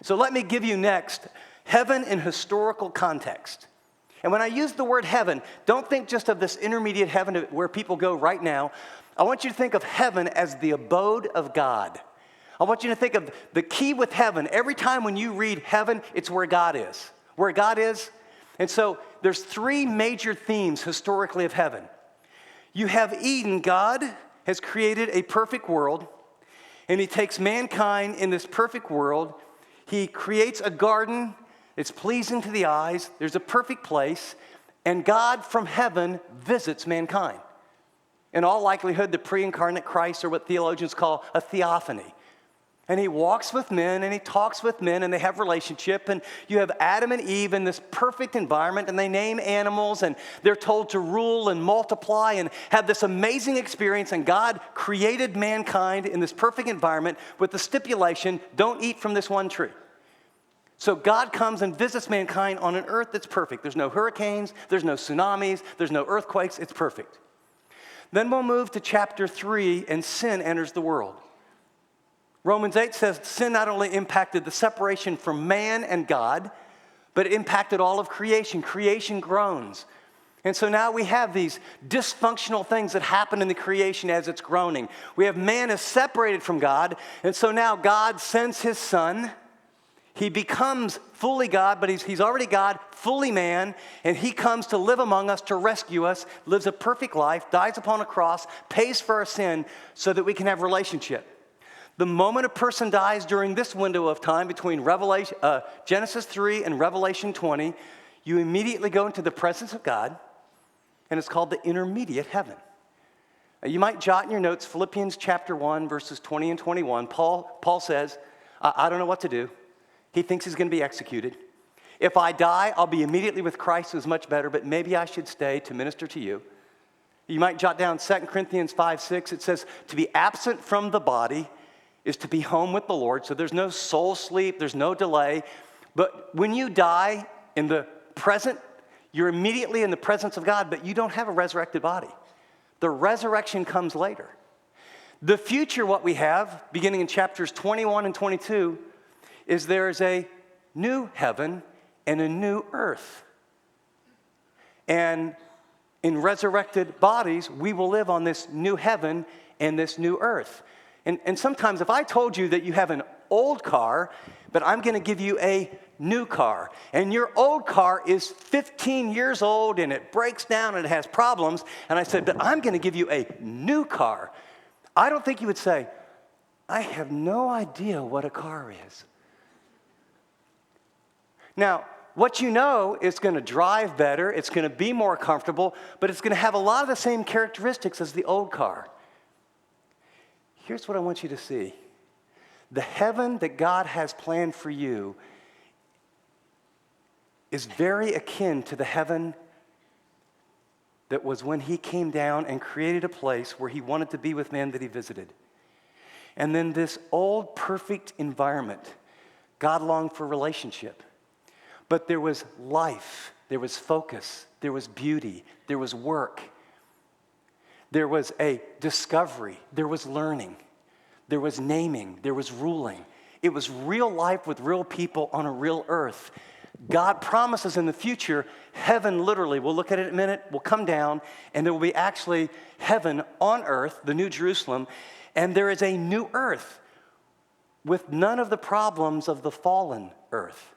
So let me give you next heaven in historical context. And when I use the word heaven, don't think just of this intermediate heaven where people go right now. I want you to think of heaven as the abode of God. I want you to think of the key with heaven. Every time when you read heaven, it's where God is. Where God is. And so there's three major themes historically of heaven. You have Eden. God has created a perfect world, and he takes mankind in this perfect world. He creates a garden. It's pleasing to the eyes. There's a perfect place. And God from heaven visits mankind. In all likelihood, the pre-incarnate Christ, or what theologians call a theophany. And he walks with men, and he talks with men, and they have relationship. And you have Adam and Eve in this perfect environment, and they name animals, and they're told to rule and multiply and have this amazing experience. And God created mankind in this perfect environment with the stipulation, don't eat from this one tree. So God comes and visits mankind on an earth that's perfect. There's no hurricanes, there's no tsunamis, there's no earthquakes, it's perfect. Then we'll move to chapter 3, and sin enters the world. Romans 8 says sin not only impacted the separation from man and God, but it impacted all of creation. Creation groans. And so now we have these dysfunctional things that happen in the creation as it's groaning. We have man is separated from God, and so now God sends his son. He becomes fully God, but he's already God, fully man, and he comes to live among us, to rescue us, lives a perfect life, dies upon a cross, pays for our sin so that we can have relationship. The moment a person dies during this window of time between Genesis 3 and Revelation 20, you immediately go into the presence of God, and it's called the intermediate heaven. You might jot in your notes Philippians chapter 1, verses 20 and 21. Paul says, I don't know what to do. He thinks he's going to be executed. If I die, I'll be immediately with Christ, who's much better, but maybe I should stay to minister to you. You might jot down 2 Corinthians 5:6. It says, to be absent from the body is to be home with the Lord. So there's no soul sleep, there's no delay. But when you die in the present, you're immediately in the presence of God, but you don't have a resurrected body. The resurrection comes later. The future, what we have, beginning in chapters 21 and 22, is there's a new heaven and a new earth. And in resurrected bodies, we will live on this new heaven and this new earth. And sometimes if I told you that you have an old car, but I'm going to give you a new car, and your old car is 15 years old and it breaks down and it has problems, and I said, but I'm going to give you a new car, I don't think you would say, I have no idea what a car is. Now, what you know is going to drive better, it's going to be more comfortable, but it's going to have a lot of the same characteristics as the old car. Here's what I want you to see. The heaven that God has planned for you is very akin to the heaven that was when he came down and created a place where he wanted to be with man that he visited. And then this old perfect environment, God longed for relationship. But there was life, there was focus, there was beauty, there was work, there was a discovery, there was learning, there was naming, there was ruling. It was real life with real people on a real earth. God promises in the future, heaven literally, we'll look at it in a minute, will come down, and there will be actually heaven on earth, the New Jerusalem, and there is a new earth with none of the problems of the fallen earth.